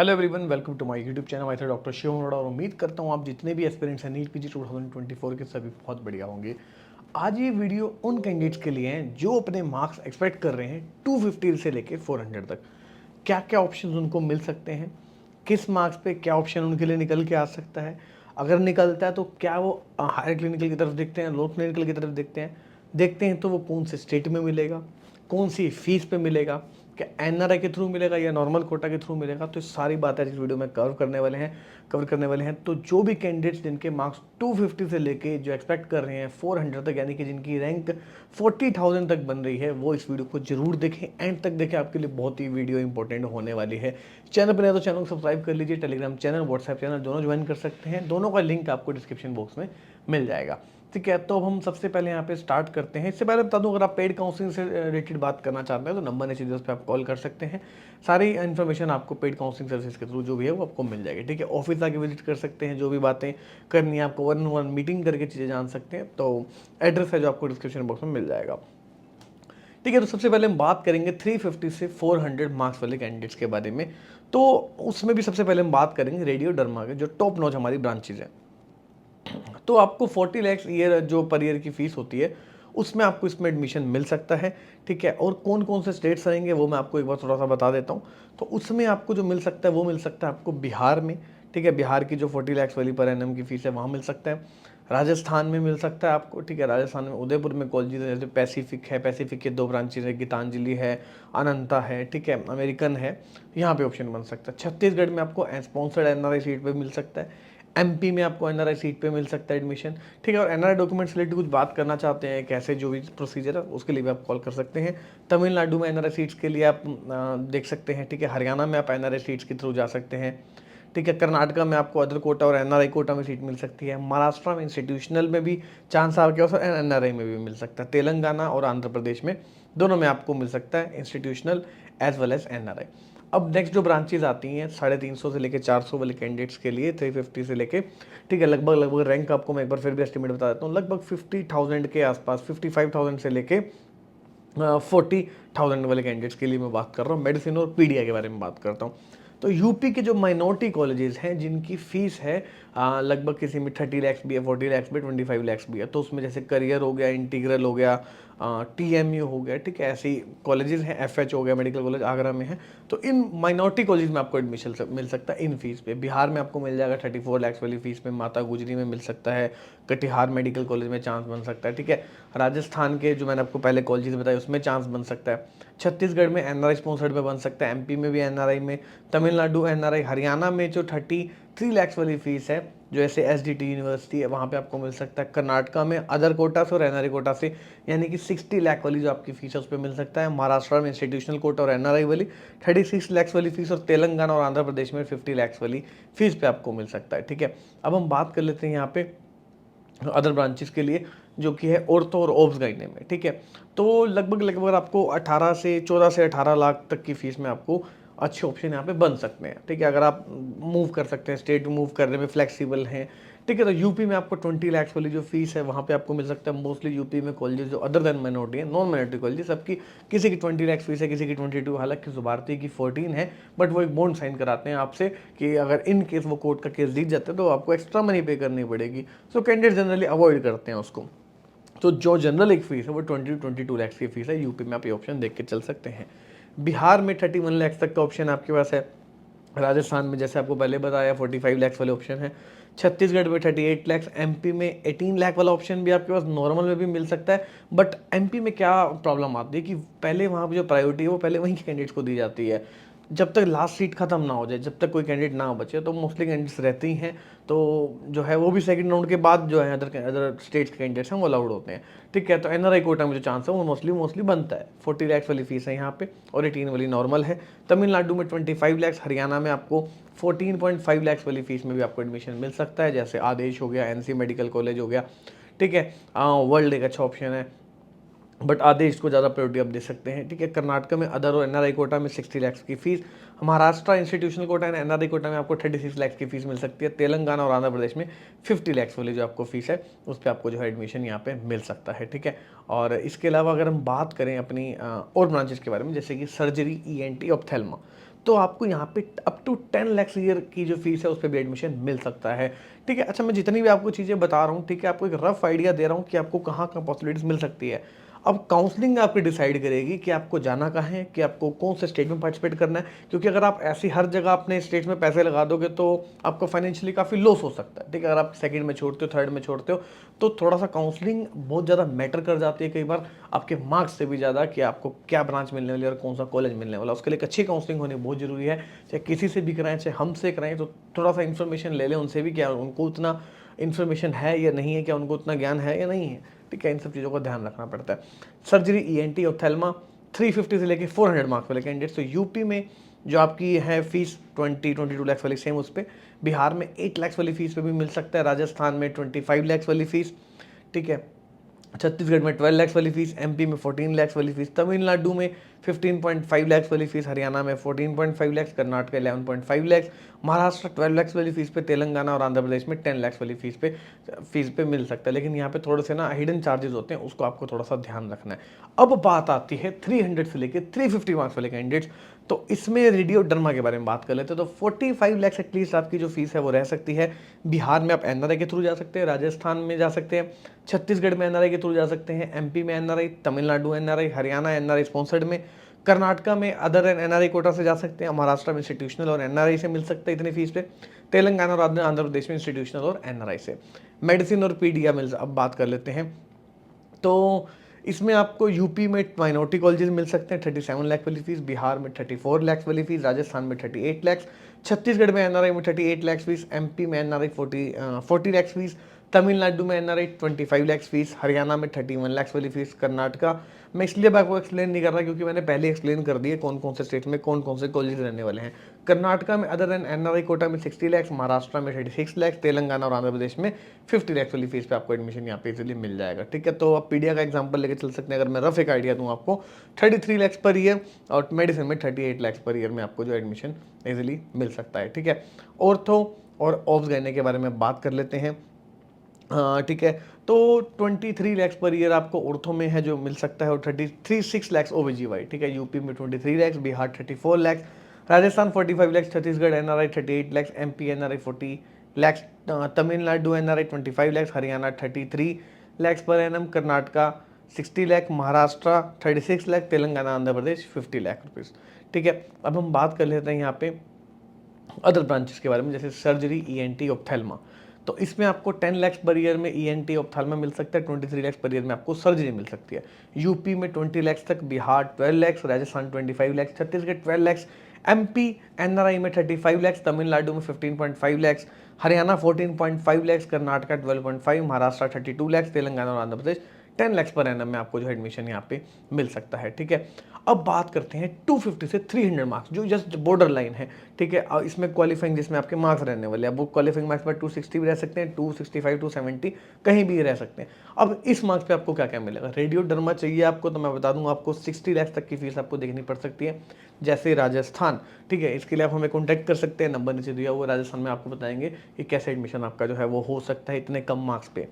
Hello everyone, welcome to my YouTube channel. मैं था doctor Shiv Arora और उम्मीद करता हूँ आप जितने भी एस्पिरेंट्स हैं नीट पीजी 2024 के सभी बहुत बढ़िया होंगे। आज ये वीडियो उन कैंडिडेट्स के लिए हैं जो अपने मार्क्स एक्सपेक्ट कर रहे हैं 250 से लेके 400 तक। क्या क्या ऑप्शंस उनको मिल सकते हैं, किस मार्क्स पे क्या ऑप्शन उनके लिए निकल के आ सकता है, अगर निकलता है तो क्या वो हायर क्लिनिकल की तरफ देखते हैं, लो क्लिनिकल की तरफ देखते हैं तो वो कौन से स्टेट में मिलेगा, कौन सी फीस पे मिलेगा, क्या एनआरआई के थ्रू मिलेगा या नॉर्मल कोटा के थ्रू मिलेगा। तो सारी बातें इस वीडियो में कवर करने वाले हैं। तो जो भी कैंडिडेट्स जिनके मार्क्स 250 से लेके जो एक्सपेक्ट कर रहे हैं 400 तक, यानी कि जिनकी रैंक 40,000 तक बन रही है, वो इस वीडियो को जरूर देखें, एंड तक देखें। आपके लिए बहुत ही वीडियो इंपॉर्टेंट होने वाली है। चैनल पर है तो चैनल को सब्सक्राइब कर लीजिए। टेलीग्राम चैनल, व्हाट्सएप चैनल दोनों ज्वाइन कर सकते हैं। दोनों का लिंक आपको डिस्क्रिप्शन बॉक्स में मिल जाएगा। ठीक है, तो अब हम सबसे पहले यहाँ पे स्टार्ट करते हैं। इससे पहले बता दूं, अगर आप पेड काउंसलिंग से रिलेटेड बात करना चाहते हैं तो नंबर नीचे उस पर आप कॉल कर सकते हैं। सारी इन्फॉर्मेशन आपको पेड काउंसलिंग सर्विस के थ्रू जो भी है वो आपको मिल जाएगी। ठीक है, ऑफिस आके विजिट कर सकते हैं, जो भी बातें करनी है आपको 1-on-1 मीटिंग करके चीज़ें जान सकते हैं। तो एड्रेस है जो आपको डिस्क्रिप्शन बॉक्स में मिल जाएगा। ठीक है, तो सबसे पहले हम बात करेंगे 350 से 400 मार्क्स वाले कैंडिडेट्स के बारे में। तो उसमें भी सबसे पहले हम बात करेंगे रेडियो डर्मा के, जो टॉप नॉच हमारी ब्रांचेज हैं। तो आपको 40 लाख ईयर जो पर ईयर की फीस होती है, उसमें आपको इसमें एडमिशन मिल सकता है। ठीक है, और कौन कौन से स्टेट्स रहेंगे वो मैं आपको एक बार थोड़ा सा बता देता हूँ। तो उसमें आपको जो मिल सकता है वो मिल सकता है आपको बिहार में। ठीक है, बिहार की जो 40 लाख वाली पर एनम की फीस है वहाँ मिल सकता है। राजस्थान में मिल सकता है आपको। ठीक है, राजस्थान में उदयपुर में कॉलेजेस है, जैसे पैसिफिक है, पैसिफिक के 2 ब्रांचेज है, गीतांजलि है, अनंता है, ठीक है, अमेरिकन है, यहाँ पे ऑप्शन बन सकता है। छत्तीसगढ़ में आपको स्पॉन्सर्ड एनआरआई सीट पे मिल सकता है। एमपी में आपको एनआरआई सीट पे मिल सकता है एडमिशन। ठीक है, और एनआरआई डॉक्यूमेंट्स रिलेटेड कुछ बात करना चाहते हैं, कैसे जो भी प्रोसीजर है उसके लिए भी आप कॉल कर सकते हैं। तमिलनाडु में एनआरआई सीट्स के लिए आप देख सकते हैं। ठीक है, हरियाणा में आप एनआरआई सीट्स के थ्रू जा सकते हैं। ठीक है, कर्नाटका में आपको अदर कोटा और एनआरआई कोटा में सीट मिल सकती है। महाराष्ट्र में इंस्टीट्यूशनल में भी चांस आपके पास, और एनआरआई में भी मिल सकता है। तेलंगाना और आंध्र प्रदेश में दोनों में आपको मिल सकता है institutional as well as NRI. अब नेक्स्ट जो ब्रांचेज आती हैं 350 से लेके 400 वाले कैंडिडेट्स के लिए, 350 से लेके, ठीक है, लगभग रैंक आपको मैं एक बार फिर भी एस्टिमेट बता देता हूँ, लगभग 50,000 के आसपास, 55,000 से लेके 40,000 वाले कैंडिडेट्स के लिए मैं बात कर रहा हूँ। मेडिसिन और पीडिया के बारे में बात करता हूँ। तो यूपी के जो माइनॉरिटी कॉलेजेस हैं जिनकी फीस है लगभग किसी में 30 लाख भी है, 40 लाख भी, 25 लाख भी है। तो उसमें जैसे करियर हो गया, इंटीग्रल हो गया, टीएमयू हो गया, ठीक है, ऐसी कॉलेजेस हैं, एफएच हो गया, मेडिकल कॉलेज आगरा में है। तो इन माइनॉरिटी कॉलेज में आपको एडमिशन मिल सकता है इन फीस पे। बिहार में आपको मिल जाएगा 34 लाख वाली फीस में, माता गुजरी में मिल सकता है, कटिहार मेडिकल कॉलेज में चांस बन सकता है। ठीक है, राजस्थान के जो मैंने आपको पहले कॉलेजेस बताए उसमें चांस बन सकता है। छत्तीसगढ़ में एनआरआई स्पॉन्सर्ड में बन सकता है, एमपी में भी एनआरआई में, तमिलनाडु एनआरआई, हरियाणा में जो 33 लाख वाली फीस है जो ऐसे एसडीटी यूनिवर्सिटी है वहाँ पे आपको मिल सकता है। कर्नाटका में अदर कोटा से और एनआरआई कोटा से, यानी कि 60 लाख वाली जो आपकी फीस है उस पर मिल सकता है। महाराष्ट्र में इंस्टीट्यूशनल कोटा और एनआरआई वाली 36 लाख वाली फीस, और तेलंगाना और आंध्र प्रदेश में 50 लाख वाली फीस पे आपको मिल सकता है। ठीक है, अब हम बात कर लेते हैं यहाँ पे अदर ब्रांचेस के लिए, जो कि है ऑर्थो और ओब्स गाइने में। ठीक है, तो लगभग आपको 14 से 18 लाख तक की फीस में आपको अच्छे ऑप्शन यहाँ पे बन सकते हैं। ठीक है, अगर आप मूव कर सकते हैं, स्टेट मूव करने में फ्लेक्सिबल हैं। ठीक है, तो यूपी में आपको 20 लाख वाली जो फीस है वहाँ पे आपको मिल सकता है। मोस्टली यूपी में कॉलेजेस जो अदर देन माइनॉरिटी है, नॉन माइनॉरिटी कॉलेजेस, सबकी किसी की 20 लाख फीस है, किसी की 22, हालांकि जुबारती की 14 है, बट वो एक बॉन्ड साइन कराते हैं आपसे कि अगर इन केस वो कोर्ट का केस जीत जाते हैं तो आपको एक्स्ट्रा मनी पे करनी पड़ेगी। सो कैंडिडेट जनरली अवॉइड करते हैं उसको। तो जो जनरल एक फीस है वो 22 लाख की फीस है। यूपी में आप ये ऑप्शन देख के चल सकते हैं। बिहार में 31 लाख तक का ऑप्शन आपके पास है। राजस्थान में जैसे आपको पहले बताया 45 लाख वाले ऑप्शन है। छत्तीसगढ़ में 38 लाख, एमपी में 18 लाख वाला ऑप्शन भी आपके पास नॉर्मल में भी मिल सकता है। बट एमपी में क्या प्रॉब्लम आती है कि पहले वहाँ पर जो प्रायोरिटी है वो पहले वहीं के कैंडिडेट्स को दी जाती है। जब तक लास्ट सीट खत्म ना हो जाए, जब तक कोई कैंडिडेट ना बचे, तो मोस्टली कैंडिडेट्स रहते ही हैं। तो जो है वो भी सेकंड राउंड के बाद जो है अदर स्टेट्स के कैंडिडेट्स हैं वो अलाउड होते हैं। ठीक है, तो एनआरआई कोटा में जो चांस है वो मोस्टली बनता है। 40 लाख वाली फीस है यहाँ पे, और 18 वाली नॉर्मल है। तमिलनाडु में 25 लाख, हरियाणा में आपको 14.5 लाख वाली फीस में भी आपको एडमिशन मिल सकता है, जैसे आदेश हो गया, एनसी मेडिकल कॉलेज हो गया। ठीक है, वर्ल्ड एक अच्छा ऑप्शन है, बट आदेश को ज़्यादा प्रायोरिटी आप दे सकते हैं। ठीक है, कर्नाटक में अदर और एनआरआई कोटा में 60 लाख की fees, Maharashtra institutional quota and NRI quota में आपको 36 लाख की फीस मिल सकती है। तेलंगाना और आंध्र प्रदेश में 50 लाख वाली जो आपको फीस है उस पर आपको जो है एडमिशन यहाँ पे मिल सकता है। ठीक है, और इसके अलावा अगर हम बात करें अपनी और ब्रांचेस के बारे में, जैसे कि सर्जरी, ईएनटी, ऑप्थेल्मा, तो आपको यहाँ पे अप टू 10 लाख ईयर की जो फीस है उस पर भी एडमिशन मिल सकता है। ठीक है, अच्छा मैं जितनी भी आपको चीज़ें बता रहा हूँ, ठीक है, आपको एक रफ आइडिया दे रहा हूँ कि आपको कहाँ कहाँ पॉसिबिलिटीज मिल सकती है। अब काउंसलिंग आपकी डिसाइड करेगी कि आपको जाना कहाँ है, कि आपको कौन से स्टेट में पार्टिसिपेट करना है, क्योंकि अगर आप ऐसी हर जगह अपने स्टेट में पैसे लगा दोगे तो आपको फाइनेंशियली काफ़ी लॉस हो सकता है। ठीक है, अगर आप सेकंड में छोड़ते हो, थर्ड में छोड़ते हो, तो थोड़ा सा काउंसलिंग बहुत ज़्यादा मैटर कर जाती है कई बार, आपके मार्क्स से भी ज़्यादा, कि आपको क्या ब्रांच मिलने वाली है और कौन सा कॉलेज मिलने वाला। उसके लिए एक अच्छी काउंसलिंग होनी बहुत ज़रूरी है, चाहे किसी से भी कराएं चाहे हमसे कराएं, तो थोड़ा सा इन्फॉर्मेशन ले लें उनसे भी, क्या उनको उतना इन्फॉर्मेशन है या नहीं है, क्या उनको उतना ज्ञान है या नहीं है। ठीक है, इन सब चीज़ों का ध्यान रखना पड़ता है। सर्जरी, ईएनटी, ऑप्थेल्मा 350 से लेके 400 मार्क्स वाले कैंडिडेट्स। तो यूपी में जो आपकी है फीस 22 लाख वाली सेम उस पर, बिहार में 8 लाख वाली फीस पे भी मिल सकता है, राजस्थान में 25 लाख वाली फीस। ठीक है, छत्तीसगढ़ में 12 लाख वाली फीस, एमपी में 14 लाख वाली फीस, तमिलनाडु में 15.5 लाख वाली फीस, हरियाणा में 14.5 लाख, कर्नाटक 11.5 लाख, महाराष्ट्र 12 लाख वाली फीस पे, तेलंगाना और आंध्र प्रदेश में 10 लाख वाली फीस पे मिल सकता है। लेकिन यहाँ पे थोड़े से ना हिडन चार्जेस होते हैं, उसको आपको थोड़ा सा ध्यान रखना है। अब बात आती है 300 से लेके 350 मार्क्स वाले कैंडिडेट्स। तो इसमें रेडियो डर्मा के बारे में बात कर लेते हैं। तो 45 लाख एटलीस्ट आपकी जो फीस है वो रह सकती है। बिहार में आप एनआरआई के थ्रू जा सकते हैं, राजस्थान में जा सकते हैं, छत्तीसगढ़ में एनआरआई के थ्रू जा सकते हैं, एमपी में NRI, Tamil Nadu NRI, Haryana NRI sponsored में, कर्नाटका में अदर एनआरआई कोटा से जा सकते हैं, महाराष्ट्र में इंस्टीट्यूशनल और एनआरआई से मिल सकता है इतनी फीस पे, तेलंगाना और आंध्र प्रदेश में इंस्टीट्यूशनल और एनआरआई से। मेडिसिन और पीडिया मिल, अब बात कर लेते हैं। तो इसमें आपको यूपी में माइनॉरिटी कॉलेजेस मिल सकते हैं 37 लाख वाली फीस, बिहार में 34 लाख वाली फीस, राजस्थान में 38 लाख, छत्तीसगढ़ में एनआरआई में 38 लाख फीस, एमपी में एनआरआई 40 लाख फीस, तमिलनाडु में एनआरआई 25 लाख फीस, हरियाणा में 31 लाख वाली फीस, कर्नाटका मैं इसलिए आपको एक्सप्लेन नहीं कर रहा क्योंकि मैंने पहले एक्सप्लेन कर दिए कौन कौन से स्टेट में कौन कौन से कॉलेज रहने वाले हैं। कर्नाटका में अदर देन एनआरआई कोटा में 60 लाख, महाराष्ट्र में 36 लाख, तेलंगाना और आंध्र प्रदेश में 50 लाख वाली फीस पे आपको एडमिशन यहाँ पे इजीली मिल जाएगा। ठीक है, तो आप पीडिया का एग्जांपल लेके चल सकते हैं। अगर मैं रफ एक आइडिया दूँ आपको, 33 लाख पर ईयर, और मेडिसिन में 38 लाख पर ईयर में आपको जो एडमिशन इजीली मिल सकता है। ठीक है, ऑर्थो और ऑब्स गायने के बारे में बात कर लेते हैं। ठीक है, तो 23 लाख पर ईयर आपको ऑर्थो में है जो मिल सकता है, और 36 लाख ओबीजीवाई। ठीक है, यूपी में 23 lakh, Bihar 34 lakh, Rajasthan 45 lakh, Chhattisgarh NRI 38 lakh, MP NRI 40 lakh, Tamil Nadu NRI 25 lakh, Haryana 33 lakh per annum, Karnataka 60 lakh, Maharashtra 36 lakh, Telangana Andhra Pradesh 50 lakh rupees. ठीक है, अब हम बात कर लेते हैं यहाँ पे अदर ब्रांचेस के बारे में, जैसे सर्जरी, ईएनटी, ऑप्थेल्मा। तो इसमें आपको 10 लाख पर ईयर में ईएनटी ऑप्थेल्मा मिल सकता है, 23 लाख पर ईयर में आपको सर्जरी मिल सकती है। यूपी में 20 लाख तक, बिहार 12 लाख, राजस्थान 25 लाख, छत्तीसगढ़ 12 लाख, एमपी एनआरआई में 35 लाख, तमिलनाडु में 15.5 लाख, हरियाणा 14.5 लाख, कर्नाटका 12.5, महाराष्ट्र 32 लाख, तेलंगाना और आंध्र प्रदेश 10 लाख पर एनम में आपको जो एडमिशन यहाँ पे मिल सकता है। ठीक है, अब बात करते हैं 250 से 300 मार्क्स जो जस्ट बॉर्डर लाइन है। ठीक है, और इसमें क्वालिफाइंग जिसमें आपके मार्क्स रहने वाले हैं, वो क्वालिफाइंग मार्क्स पर 260 भी रह सकते हैं, 265, 270 कहीं भी रह सकते हैं। अब इस मार्क्स पे आपको क्या क्या मिलेगा। रेडियो डर्मा चाहिए आपको, तो मैं बता दूंगा आपको 60 लाख तक की फीस आपको देखनी पड़ सकती है, जैसे राजस्थान। ठीक है, इसके लिए आप हमें कॉन्टैक्ट कर सकते हैं, नंबर नीचे दिया हुआ, राजस्थान में आपको बताएंगे कि कैसे एडमिशन आपका जो है वो हो सकता है इतने कम मार्क्स पे।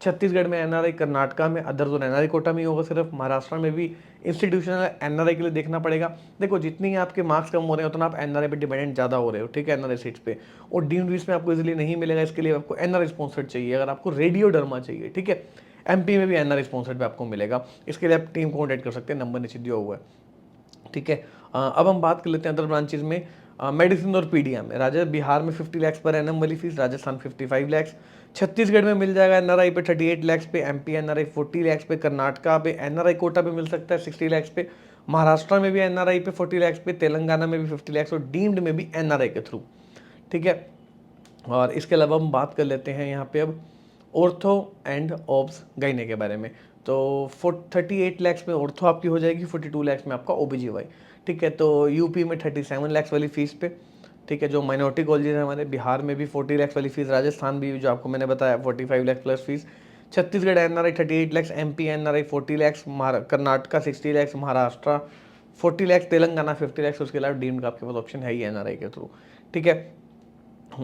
छत्तीसगढ़ में एनआरआई, कर्नाटका में अदर जोन एनआरआई कोटा में होगा सिर्फ, महाराष्ट्र में भी इंस्टीट्यूशनल एनआरआई के लिए देखना पड़ेगा। देखो जितनी आपके मार्क्स कम हो रहे हैं उतना आप एनआरआई पे डिपेंडेंट ज़्यादा हो रहे हो। ठीक है, एनआरआई सीट्स पे, और डीम्ड वीस में आपको इजीली नहीं मिलेगा, इसके लिए आपको एनआरआई स्पॉन्सर्ड चाहिए अगर आपको रेडियो डर्मा चाहिए। ठीक है, एमपी में भी एनआरआई स्पॉन्सर्ड पे आपको मिलेगा, इसके लिए आप टीम को कॉन्टैक्ट कर सकते हैं, नंबर नीचे दिया हुआ है। ठीक है, अब हम बात कर लेते हैं अदर ब्रांचेज में। मेडिसिन और पीडिया में बिहार में 50 लाख पर एनएम वाली फीस, राजस्थान 55 लाख, छत्तीसगढ़ में मिल जाएगा एनआरआई पे 38 लाख पे, एमपी एनआरआई 40 लाख पे, कर्नाटका पे एनआरआई कोटा पे मिल सकता है 60 लाख पे, महाराष्ट्र में भी एनआरआई पे 40 लाख पे, तेलंगाना में भी 50 लाख और डीम्ड में भी एनआरआई के थ्रू। ठीक है, और इसके अलावा हम बात कर लेते हैं यहाँ पे अब ऑर्थो एंड ऑब्स गायने के बारे में। तो 38 लाख में ऑर्थो आपकी हो जाएगी, 42 लाख में आपका ओबीजीवाई। ठीक है, तो यूपी में 37 लाख वाली फीस पे। ठीक है, जो माइनॉरिटी कॉलेजेस हैं हमारे, बिहार में भी 40 लाख वाली फीस, राजस्थान भी जो आपको मैंने बताया 45 lakh plus fees, Chhattisgarh NRI 38 lakh, MP NRI 40 lakh, Karnataka 60 lakh, Maharashtra 40 lakh, Telangana 50 lakh. उसके अलावा डीम्ड का आपके पास ऑप्शन है ही एनआरआई के थ्रू। ठीक है,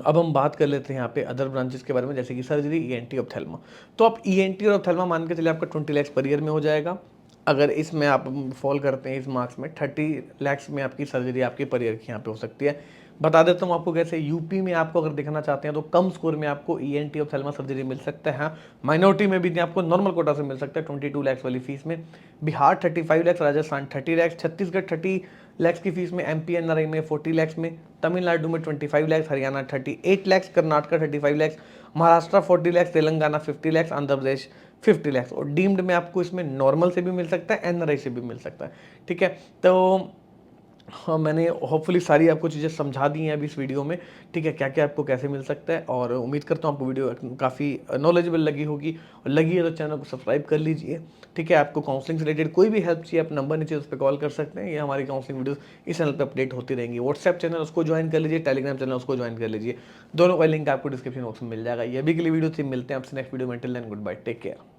अब हम बात कर लेते हैं यहाँ पे अदर ब्रांचेस के बारे में, जैसे कि सर्जरी, ईएनटी, ऑप्थेल्मा। तो आप ईएनटी और ऑप्थेल्मा मान के चलिए आपका 20 लाख पर ईयर में हो जाएगा। अगर इसमें आप फॉल करते हैं इस मार्क्स में 30 लाख में आपकी सर्जरी आपके पर ईयर की यहाँ पे हो सकती है। बता देता हूँ आपको कैसे। यूपी में आपको अगर देखना चाहते हैं तो कम स्कोर में आपको ईएनटी ऑप्थेल्मा सर्जरी मिल सकता है। हाँ, माइनॉरिटी में भी आपको नॉर्मल कोटा से मिल सकता है 22 लाख वाली फीस में। बिहार 35 लाख, राजस्थान 30 लाख, छत्तीसगढ़ 30 लाख की फीस में, एमपी एनआरआई में 40 लाख में, तमिलनाडु में 25 लाख, हरियाणा 38 लाख, कर्नाटका 35 लाख, महाराष्ट्र 40 लाख, तेलंगाना 50 लाख, आंध्र प्रदेश 50 लाख। और डीम्ड में आपको इसमें नॉर्मल से भी मिल सकता है, एनआरआई से भी मिल सकता है। ठीक है, तो हाँ, मैंने होपफुली सारी आपको चीज़ें समझा दी हैं अभी इस वीडियो में। ठीक है, क्या क्या आपको कैसे मिल सकता है, और उम्मीद करता हूँ आपको वीडियो काफ़ी नॉलेजेबल लगी होगी। और लगी है तो चैनल को सब्सक्राइब कर लीजिए। ठीक है, आपको काउंसलिंग से रिलेटेड कोई भी हेल्प चाहिए, आप नंबर नीचे उस पर कॉल कर सकते हैं। ये हमारी काउंसलिंग वीडियोस इस चैनल पर अपडेट होती रहेंगी। व्हाट्सएप चैनल उसको ज्वाइन कर लीजिए, टेलीग्राम चैनल उसको ज्वाइन कर लीजिए। दोनों का लिंक आपको डिस्क्रिप्शन बॉक्स में मिल जाएगा। ये भी के लिए वीडियो थी, मिलते हैं आपसे नेक्स्ट वीडियो में। Till then goodbye, take care.